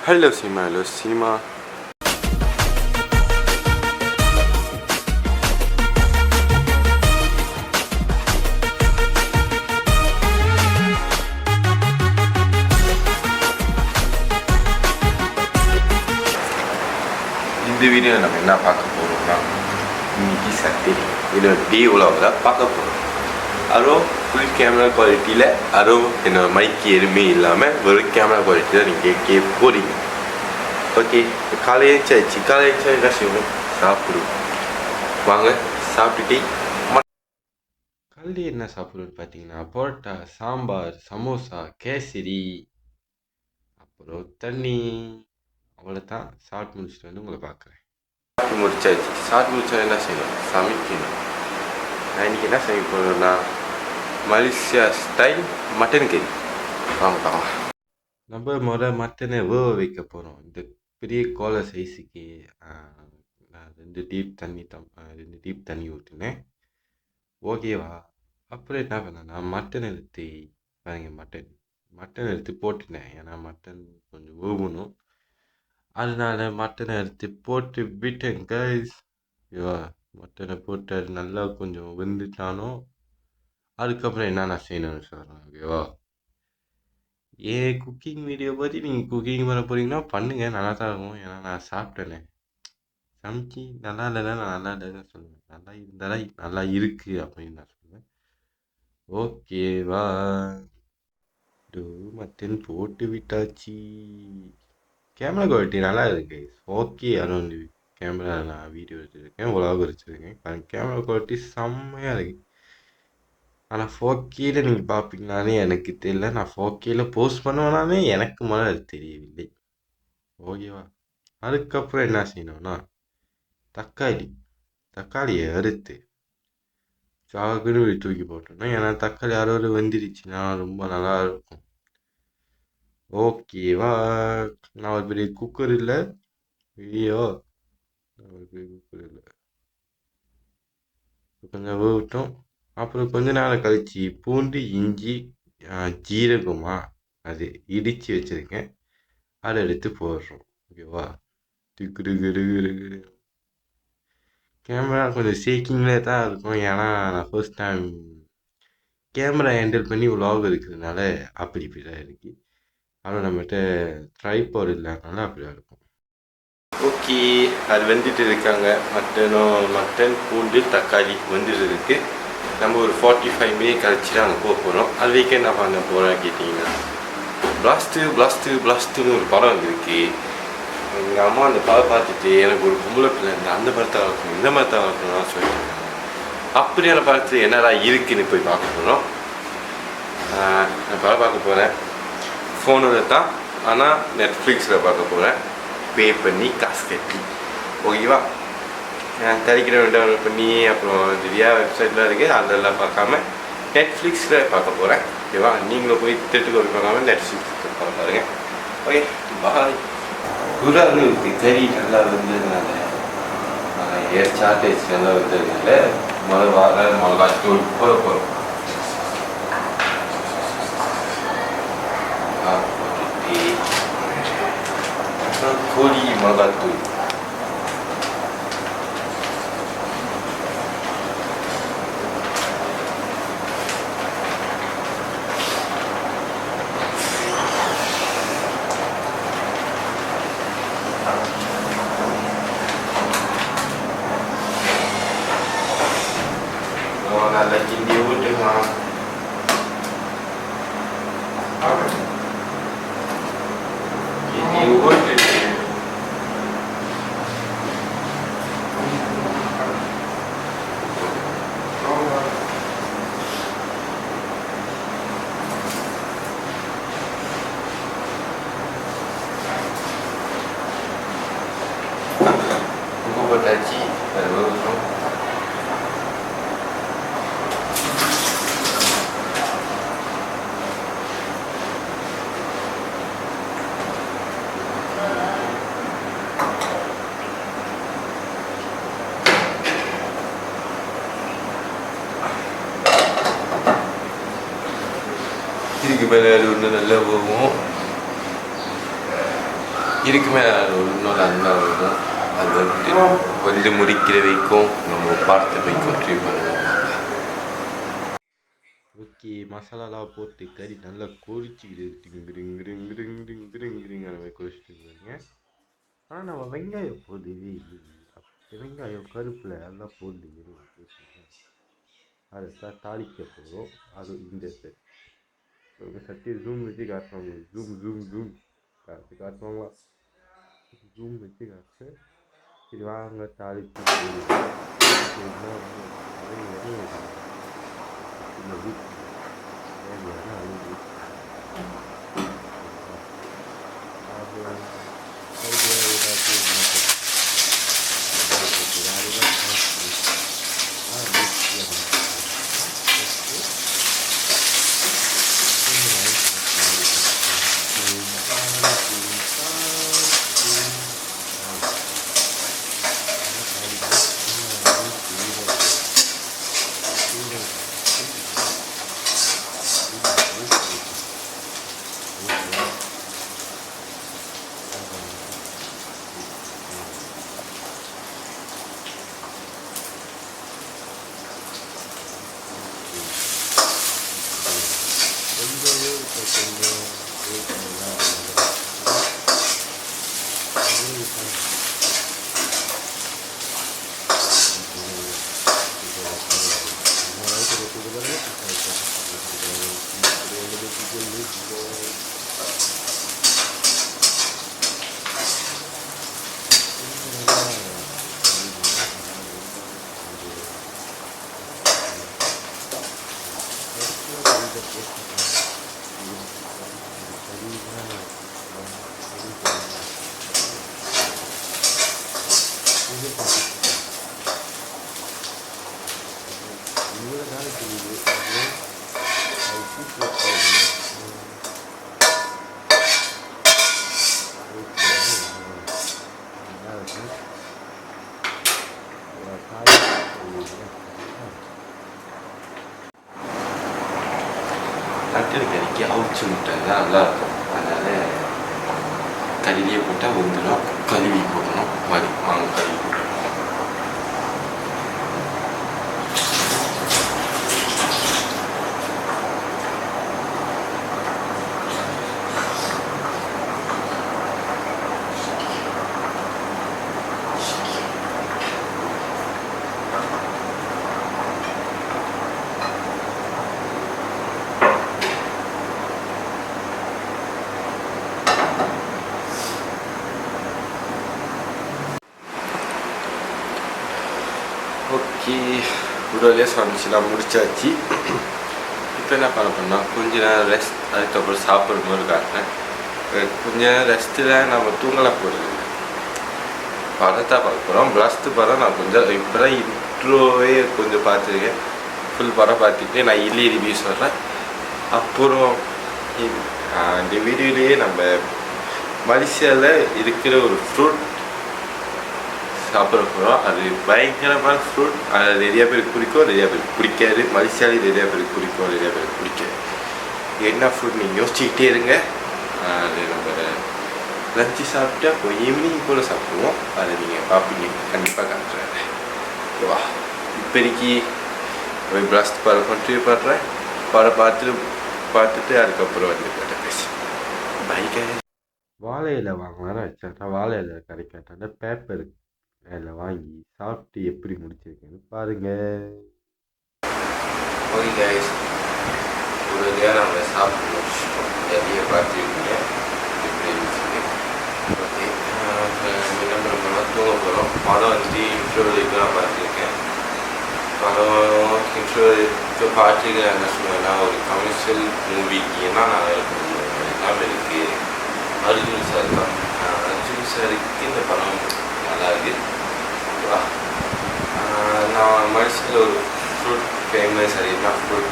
Hello cinema, hello cinema. இந்த வீடியோவில் நம்ம என்ன பார்க்க போகிறோம்னா இன்னைக்கு சட்டர்டே என்னோட டே உலகம் பார்க்க போகிறோம். அதுவும் ஃபுல் கேமரா குவாலிட்டியில், அதுவும் என்னோடய மைக்கு எதுவுமே இல்லாமல் வெறும் கேமரா குவாலிட்டி தான் நீங்கள் கேட்க போகிறீங்க. ஓகே, காலையில் ஆயிடுச்சு. காலையில் என்ன செய்யணும்? சாப்பிடுவோம். வாங்க சாப்பிட்டுட்டு காலையில் என்ன சாப்பிடுவோன்னு பார்த்தீங்கன்னா பரோட்டா, சாம்பார், சமோசா, கேசரி, அப்புறம் தண்ணி. அவ்வளோதான். சாப்பிட்டு முடிச்சுட்டு வந்து உங்களை பார்க்குறேன். சாப்பிட்டு முடிச்சாச்சு. சாப்பிட்டு முடிச்சா என்ன செய்யணும்? சமைக்கணும். நான் இன்றைக்கி என்ன சமைக்க போகிறேன்னா மலேசியா ஸ்டைல் மட்டன் கறி. வாங்க பார்க்கலாம். நம்ம மட்டனை வேக வைக்க போகிறோம். இந்த பெரிய கோலை சைஸுக்கு நான் 2 டீப் தண்ணி ஊற்றினேன். ஓகேவா? அப்புறம் என்ன பண்ணேன்னா மட்டன் எடுத்து பாருங்க, மட்டன் எடுத்து போட்டுனேன். ஏன்னா மட்டன் கொஞ்சம் வேகணும். அதனால மட்டனை எடுத்து போட்டு விட்டேன் கைஸ். ஓகேவா? மட்டனை போட்டு அது நல்லா கொஞ்சம் வெந்துட்டானோ அதுக்கப்புறம் என்னென்ன செய்யணும்னு சொல்கிறேன். ஓகேவா? குக்கிங் வீடியோ பற்றி நீங்கள் குக்கிங் பண்ண போகிறீங்கன்னா பண்ணுங்கள், நல்லா தான் இருக்கும். ஏன்னா நான் சாப்பிட்டேனே. சமைச்சி நல்லா இல்லைன்னா நான் நல்லா இல்லைன்னு சொல்லுவேன். நல்லா இருந்தாலும் நல்லா இருக்குது அப்படின்னு நான் சொல்லுவேன். ஓகேவா? மட்டன் போட்டு விட்டாச்சு. கேமரா குவாலிட்டி நல்லா இருக்கு. ஓகே, அதுவும் கேமரா நான் வீடியோ எடுத்துருக்கேன், உலகம் வச்சுருக்கேன். கேமரா குவாலிட்டி செம்மையாக இருக்குது. ஆனால் 4Kயில் நீங்கள் பார்ப்பீங்களானே எனக்கு தெரியல. நான் 4Kயில் போஸ்ட் பண்ணுவேனானே எனக்கு முதல்ல அது தெரியவில்லை. ஓகேவா? அதுக்கப்புறம் என்ன செய்யணும்னா தக்காளியை அறுத்து சாகுன்னு தூக்கி போட்டோம்னா, ஏன்னா தக்காளி அறுவடை வெந்துடுச்சுன்னா ரொம்ப நல்லா இருக்கும். ஓகேவா? நான் ஒரு பெரிய குக்கர் இல்லை. ஐயோ, கொஞ்சம் வேகட்டும். அப்புறம் கொஞ்ச நேரம் கழிச்சு பூண்டு, இஞ்சி, ஜீரகமா அது இடித்து வச்சுருக்கேன், அதை எடுத்து போடுறோம். ஓகேவா? கேமரா கொஞ்சம் ஷேக்கிங்கில் தான் இருக்கும். ஏன்னா நான் ஃபர்ஸ்ட் டைம் கேமரா ஹேண்டில் பண்ணி விலாக் இருக்கிறதுனால அப்படி தான் இருக்குது. ஆனால் நம்மகிட்ட ட்ரைபாட் இல்லாதனால அப்படி தான் இருக்கும். ஓகே, அது வெந்துட்டு இருக்காங்க. மட்டன், பூண்டு, தக்காளி வெந்துட்டு இருக்கு. நம்ம ஒரு 45 மினிட் கழிச்சு தான் அங்கே போக போகிறோம். அது வரைக்கும் என்ன பண்ண போகிறோம் கேட்டிங்கன்னா பிளாஸ்ட்டுன்னு ஒரு படம் வந்துருக்கு. எங்கள் அம்மா அந்த படம் பார்த்துட்டு எனக்கு ஒரு பொம்பளை பிள்ளை அந்த படத்தை வளர்க்கணும், இந்த படத்தை வளர்க்கணும்னு சொல்லிட்டு இருக்காங்க. அப்படியான படத்து என்னடா இருக்குன்னு போய் பார்க்க போகிறோம். நான் படம் பார்க்க போகிறேன் ஃபோனில் தான், ஆனால் நெட்ஃப்ளிக்ஸில் பார்க்க போகிறேன். பே பண்ணி காசு கட்டி. ஓகேவா? நான் டெலிகிராம் டவுன்லோட் பண்ணி அப்புறம் நிறையா வெப்சைட்லாம் இருக்குது, அதெல்லாம் பார்க்காம நெட்ஃப்ளிக்ஸில் பார்க்க போகிறேன். ஓகேவா? நீங்களும் போய் தேட்டருக்கு பார்க்காம நெட்ஃப்ளிக்ஸில் பார்க்க பாருங்கள். ஓகே, பாய். குரானுக்கு கறி நல்லா வந்ததுனால சார்டேஜ் நல்லா வந்ததுனால மிளகாத்தூள் போட போகிறோம். கோழி மிளகாத்தூள். நல்லா கிண்டி விட்டுக்கலாம். கிண்டி விட்டுட்டு உப்பு போட்டாச்சு. அது வரும். இதுக்கு மேலே அது ஒன்று நல்லா போகும். இதுக்குமே இன்னொரு அண்ணன் வரும். அது வந்து முடிக்கிற வைக்கும் நம்ம பார்த்து போய் கண்ட்ரிபியூட் பண்ணுவோம். ஓகே, மசாலாலாம் போட்டு கறி நல்லா கொதிச்சுக்கிட்டு கொதிச்சுட்டு இருக்காங்க. ஆனால் நம்ம வெங்காயம் போடவே இல்லை. வெங்காயம் கருப்பில் எல்லாம் போட்டு அதை தாளிக்க போகிறோம். அது இந்த சட்டி ஜூம் வச்சு காட்டுவாங்க. ஜூம் காட்டுவாங்களா? ஜூம் வச்சு காட்டு. சரி வாங்க தாளிச்சு நட்டு கறிக்கு அவிச்சு முட்டை தான் நல்லாயிருக்கும். அதனால் கறியிலே போட்டால் வந்துடும். கழுவி போடணும். வாங்க கழுவி போடணும். ஓகே, உடலே சமைச்சுலாம் முடிச்சாச்சு. இப்போ என்ன பண்ண போனால் கொஞ்ச நேரம் ரெஸ்ட், அதுக்கப்புறம் சாப்பிட்ற மாதிரி காட்டுறேன். கொஞ்ச நேரம் ரெஸ்ட்டில் நம்ம தூங்கலாம் போடுறது படத்தை பார்க்க போகிறோம். பிளாஸ்ட் படம் நான் கொஞ்சம் இப்போ தான் இன்ட்ரோவே கொஞ்சம் பார்த்துருக்கேன். ஃபுல் படம் பார்த்துட்டு நான் இல்லி ரிவ்யூ சொல்கிறேன். அப்புறம் இந்த வீடியோலேயே நம்ம மலேசியாவில் இருக்கிற ஒரு ஃப்ரூட் சாப்பிட போகிறோம். அது பயங்கரமான ஃப்ரூட். அது நிறையா பேருக்கு பிடிக்கும், நிறையா பேருக்கு பிடிக்காது. மலேசியாவிலே நிறையா பேருக்கு பிடிக்கும், நிறையா பேருக்கு பிடிக்காது. என்ன ஃப்ரூட் நீங்கள் யோசிச்சுக்கிட்டே இருங்க. அது நம்ம லஞ்சு சாப்பிட்டா இப்போ ஈவினிங் போல் சாப்பிடுவோம். அதை நீங்கள் பார்ப்பீங்க, கண்டிப்பாக காட்டுறேன். ஓகேவா? இப்போதைக்கு போய் பிளாஸ்ட் படம் கண்டினியூ பண்ணுறேன். படம் பார்த்துட்டு அதுக்கப்புறம் வந்து பேசுகிறேன். பைக்கை வாழை இலை வாங்கலான்னு வச்சேன். வாழை இலை கிடைக்காட்டான பேப்பர் அதில் வாங்கி சாப்பிட்டு எப்படி முடிச்சிருக்கேன்னு பாருங்க. ஓகே கைஸ், ஒரு நம்ம சாப்பிட்டு முடிச்சிட்டோம். நிறைய பார்த்துருக்கீங்க எப்படி இருந்துச்சு. ஓகே, என்ன பண்ண போகிறோம், தூங்க போகிறோம். படம் வந்து இன்ட்ரோவலுக்கு நான் பார்த்துருக்கேன். படம் இன்ட்ரோவலுக்கு பார்த்துருக்க என்ன சொல்லுவேன்னா, ஒரு கமர்ஷியல் மூவிக்கு என்னென்ன எல்லாமே இருக்குது. அர்ஜுன் சார் தான். அர்ஜுன் சாருக்கு இந்த படம் நல்லா இருக்குது. நான் மனசில் ஒரு ஃப்ரூட் ஃபேமஸ், அது என்ன ஃப்ரூட்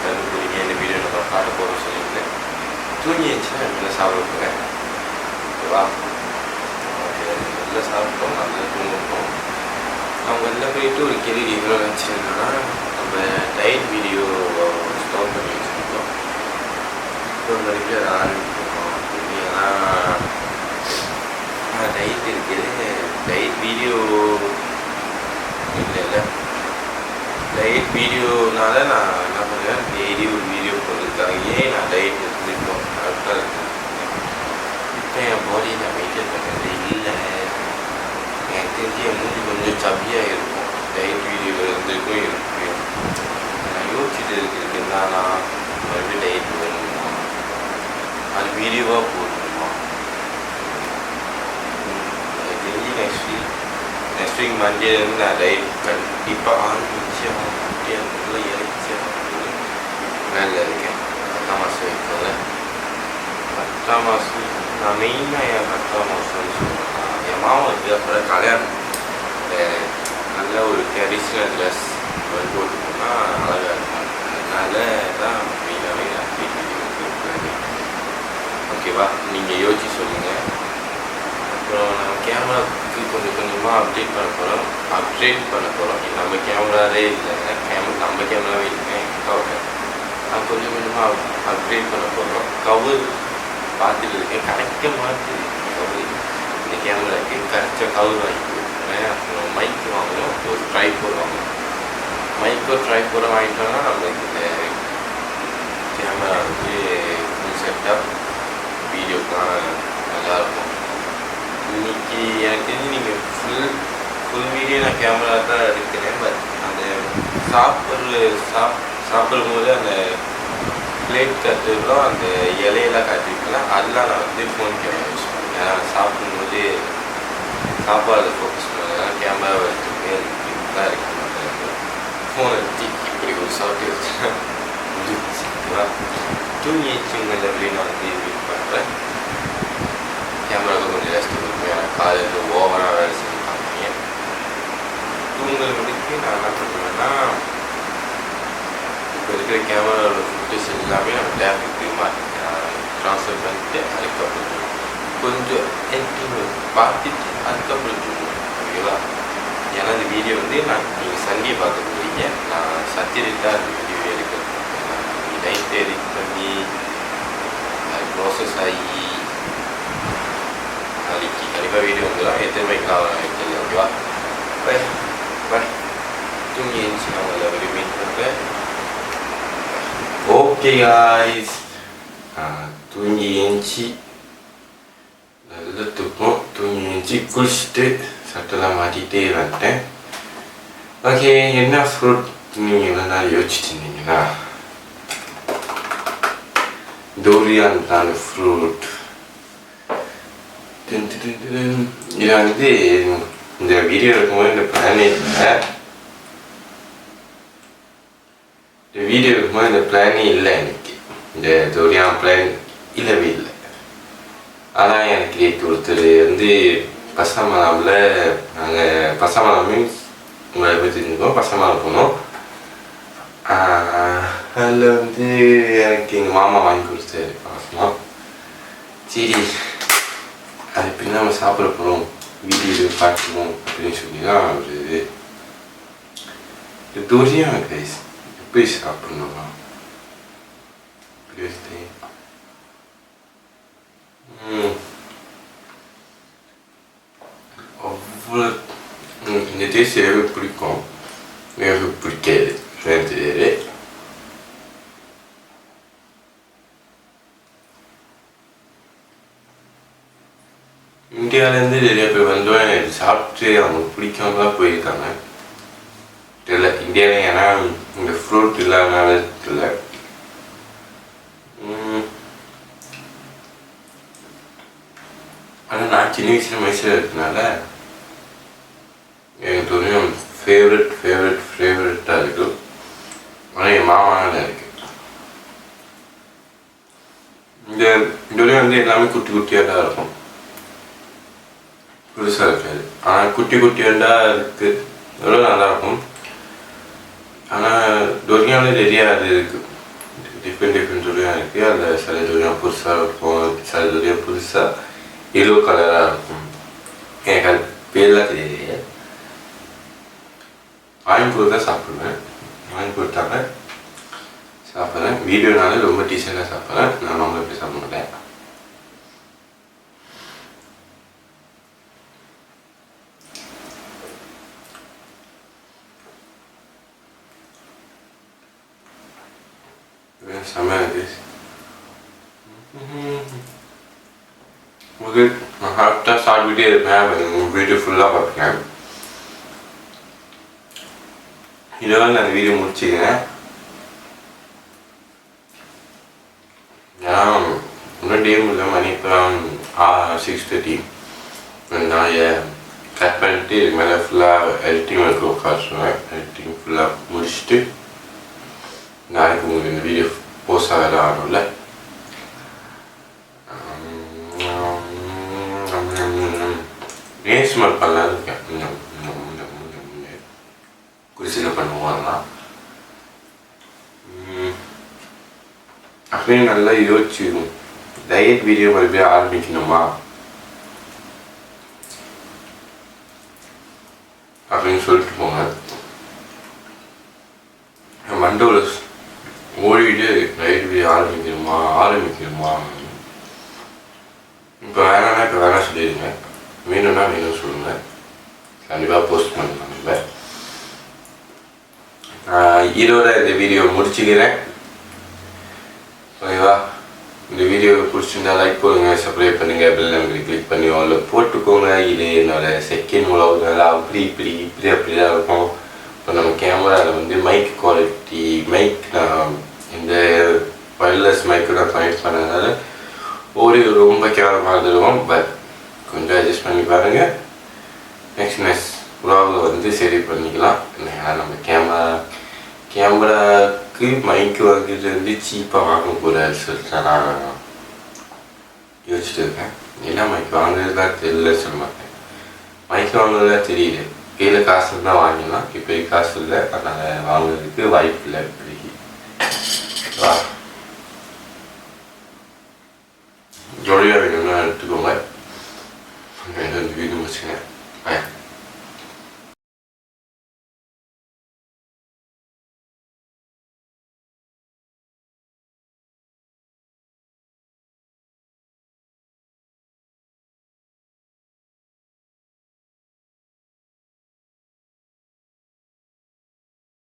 கண்டுபிடிங்க இந்த வீடியோவில் நான் காட்ட போகிறோம் சொல்லியிருந்தேன். தூங்கி இருந்துச்சுன்னா நல்லா சாப்பிட போகிறேன். ஓகேவா? நல்லா சாப்பிட்டோம், நல்லா தூங்கிட்டோம். அவங்க எல்லாம் போயிட்டு ஒரு கேள்வி எவ்வளோ நினச்சிருந்தோன்னா, நம்ம டயட் வீடியோ ஸ்டாப் பண்ணி வச்சுருக்கோம். இப்போ நிறைய பேர் ஆரம்பிக்கணும். ஏன்னா என் பாடியை நான் மெயின்டைன் பண்ணுறது இல்லை. எனக்கு தெரிஞ்சு என் மூஞ்சி கொஞ்சம் சப்பியாக இருக்கும். டயட் வீடியோவில் இருந்துக்கும் இருக்கு. நான் யோசிச்சுட்டு இருக்கிறது என்னன்னா, மறுபடியும் டயட் வேணுமா, அது வீடியோவாக போடணுமா. எனக்கு தெரிஞ்சு நெக்ஸ்ட் வீக் மண்டேலேருந்து நான் டயட் கண்டிப்பாக ஆரம்பிச்சேன். நல்லா இறச்சேன் வேலை இருக்கேன். 10ஆம் மாதம் வைக்கல. 10ஆம் மாதம் நான் மெயினாக என் 10ஆம் மாதம்னு சொல்லுவேன். என் மாமாவுக்கு அப்புறம் கல்யாணம் நல்ல ஒரு ட்ரெடிஷ்னல் ட்ரெஸ் போட்டு போனால் அழகாக இருக்கும். அதனால தான் மெயினாகவே நான் வீடியோ. ஓகேவா, நீங்கள் யோசிச்சு சொல்லுங்கள். அப்புறம் நம்ம கேமராவுக்கு கொஞ்சம் கொஞ்சமாக அப்டேட் பண்ண போகிறோம். நம்ம கேமராவே இல்லை, நம்ம கேமராவே இல்லை. நான் கொஞ்சம் கொஞ்சமாக அப்டேட் பண்ண போகிறோம். கவர் பார்த்துட்டு இருக்கேன், கரெக்டாக மாற்றுது கவர். இந்த கேமராவுக்கு கரெக்டாக கவர் வாங்கி கொடுக்குறேன். அப்புறம் மைக் வாங்கணும், ஒரு ட்ரைபோர்ட் வாங்கணும். ட்ரைபோர்டை வாங்கிட்டோம்னா நம்மளுக்கு இந்த கேமரா வந்து ஃபுல் செட்டப் வீடியோக்கெலாம் நல்லாயிருக்கும். இன்னைக்கு எனக்கு தெரிஞ்சு நீங்கள் ஃபுல் வீடியோ நான் கேமரா தான் எடுக்கிறேன். பட் அந்த சாப்பிடும்போது அந்த பிளேட் கட்டுறோம், அந்த இலையெல்லாம் காட்டிருக்கலாம், அதெல்லாம் நான் வந்து ஃபோன் கேமரா யூஸ் பண்ணுவேன். ஏன்னா சாப்பிடும்போது சாப்பாடு ஃபோக்கஸ் பண்ணுறதுனால கேமராவை எடுத்துகிட்டே தான் இருக்க மாட்டேன். ஃபோனை எடுத்து இப்படி ஒரு சாப்பிட்டு வச்சுன்னா முடிச்சுங்களா. தூங்கி வச்சுங்கள் அப்படின்னு நான் வந்து வெயிட் பண்ணுறேன். கேமராவுக்கு கொஞ்சம் ரெஸ்ட் கொடுப்பேன். ஏன்னா காலையில் ஓவராக வேலை செஞ்சுருக்காங்க. தூங்குறதுக்கு நான் என்ன பண்ணுவேன்னா, இப்போ இருக்கிற கேமராவோட ஃபுட்டேஜ் எல்லாமே நம்ம டேப்புக்கு ட்ரான்ஸ்ஃபர் பண்ணிட்டு அதுக்கப்புறம் கொஞ்சம் பார்த்துட்டு அதுக்கப்புறம் தூங்குவேன். ஓகேவா, ஏன்னா இந்த வீடியோ வந்து நீங்கள் சண்டே பார்க்க போகிறீங்க. நான் சத்தியரிட்டு தான் அந்த வீடியோ எடுக்கிறேன். நைட் எடிட் பண்ணி அது ப்ராசஸ் ஆகி நாளைக்கு கண்டிப்பாக வீடியோ வந்துடும். எத்தனை மணிக்கு தெரியல. ஓகேவா, பாய் பாய். தூங்கி எழுந்துச்சு நான் உங்களை ஒரு மீட் பண்ணுறேன். ஓகே காய்ஸ், தூங்கி எழுந்துச்சி நல்ல தூக்கம். தூங்கி எழுந்துச்சி குளிச்சுட்டு சட்டெல்லாம் மாட்டிகிட்டே வந்துட்டேன். ஓகே, என்ன ஃப்ரூட் நீங்கள் இவ்வளோ நாள் யோசிச்சுட்டு இருந்தீங்களா? டோரியான் தான் ஃப்ரூட். இதை வந்து இந்த வீடியோ இருக்கும்போது இந்த பிளானே இல்லை. எனக்கு இந்த டோரியான் பிளான் இல்லவே இல்லை. ஆனால் எனக்கு நேற்று ஒருத்தர் வந்து பசாமலாமில் நாங்கள் பசாமலாம் மீன்ஸ் உங்களை பற்றி தெரிஞ்சுக்கோம். பசாமலாம் போனோம். அதில் வந்து எனக்கு எங்கள் மாமா வாங்கி கொடுத்தாரு பாசமாக. சரி, அது பின்னா நம்ம சாப்பிட போகிறோம், வீடியோ பார்க்கணும் அப்படின்னு சொல்லி தான் ஒரு டோரியான் கைஸ் எப்படி சாப்பிட்ணுமா அவ்வளோ இந்த டேஸ்ட் எனக்கு பிடிக்கும், எனக்கு பிடிக்காது தெரியாது. இந்தியாவிலேருந்து நிறைய பேர் வந்து சாப்பிட்டு அவங்களுக்கு பிடிக்காமலாம் போயிருக்காங்க. தெரியல இந்தியாவில், ஏன்னா இந்த ஃப்ரூட் இல்லாதனால தெரியல. ஆனால் நான் சின்ன வயசில் மைசூரில் இருக்கனால எனக்கு ஒரு ஃபேவரட்டாக இருக்கும். ஆனால் என் மாமாவில் இருக்கு. இந்த டொரியான் வந்து எல்லாமே குட்டி குட்டியாக தான் இருக்கும், புதுசாக இருக்காது. ஆனால் குட்டி குட்டியாக இருக்குது, எவ்வளோ நல்லாயிருக்கும். ஆனால் டொரியானில் நிறையா அது இருக்குது, டிஃப்ரெண்ட் டொரியான் இருக்குது. அதில் சில டொரியான் புதுசாக இருக்கும், சில டொரியான் புதுசாக எல்லோ கலராக இருக்கும். எனக்கு அது பேர்லாம் தெரியாது. வாங்கி கொடுத்தா சாப்பிடுவேன், வாங்கி கொடுத்தாங்க சாப்பிட்றேன். வீடியோனால ரொம்ப டீசெண்டாக சாப்பிட்றேன். நான் ரொம்ப போய் சாப்பிட மாட்டேன். செம்மையாக இருக்கு. ஓகே, நான் கரெக்டாக சாப்பிட்டுட்டே இருப்பேன், வீடியோ ஃபுல்லாக பார்ப்பேன். இதோட நான் அந்த வீடியோ முடிச்சுக்கிறேன். ஏன்னா இன்னும் டே முடியல, மணி இப்போ 6:30. நான் கட் பண்ணிட்டு இதுக்கு மேலே ஃபுல்லாக எடிட்டிங் ஒர்க்கு உட்காந்துருவேன். எடிட்டிங் ஃபுல்லாக முடிச்சுட்டு நாளைக்கு உங்களுக்கு இந்த வீடியோ போஸ்ட் ஆகிற ஆகணும்ல. ஏஸ்மல் பண்ணலான்னு இருக்கேன். குறிச்சியில் பண்ணுவோம்லாம் அப்படின்னு நல்லா யோசிச்சுக்கணும். டயட் வீடியோ மறுபடியும் ஆரம்பிக்கணுமா அப்படின்னு சொல்லிட்டு போங்க. மண்டோல ஓடிட்டு டயட் வீடியோ ஆரம்பிக்கணுமா. இப்போ வேணான்னா இப்போ வேணா சொல்லிடுங்க, வேணும்னா வேணும் சொல்லுங்கள், கண்டிப்பாக போஸ்ட் பண்ணலாம். இதோட இந்த வீடியோ முடிச்சுக்கிறேன். ஓகேவா? இந்த வீடியோ பிடிச்சிருந்தா லைக் போடுங்க, சப்ஸ்கிரைப் பண்ணுங்கள், பெல் ஐக்கனை கிளிக் பண்ணி அதில் போட்டுக்கோங்க. இது என்னோட செகண்ட் உலகனால இப்படி தான் இருக்கும். இப்போ நம்ம கேமராவில் வந்து மைக் குவாலிட்டி, நான் இந்த ஒயர்லெஸ் மைக்கு நான் கனெக்ட் பண்ணதுனால ரொம்ப கேவலமாக இருக்கும். பட் கொஞ்சம் அட்ஜஸ்ட் பண்ணி பாருங்கள். நெக்ஸ்ட் உலகில் வந்து சரி பண்ணிக்கலாம். ஏன்னா நம்ம கேமராவுக்கு மைக்கு வாங்குறது வந்து சீப்பாக வாங்கக்கூடாது சொல்லிட்டு நான் யோசிச்சுட்டு இருக்கேன். என்ன மைக்கு வாங்குறது தான் தெரியல சொல்ல மாட்டேன், மைக்கு வாங்குறது தான் தெரியுது. கையில் காசு இருந்தால் வாங்கிடலாம், இப்போ காசு இல்லை, அதனால் வாங்குறதுக்கு வாய்ப்பு இல்லை. இப்போதைக்கு வா.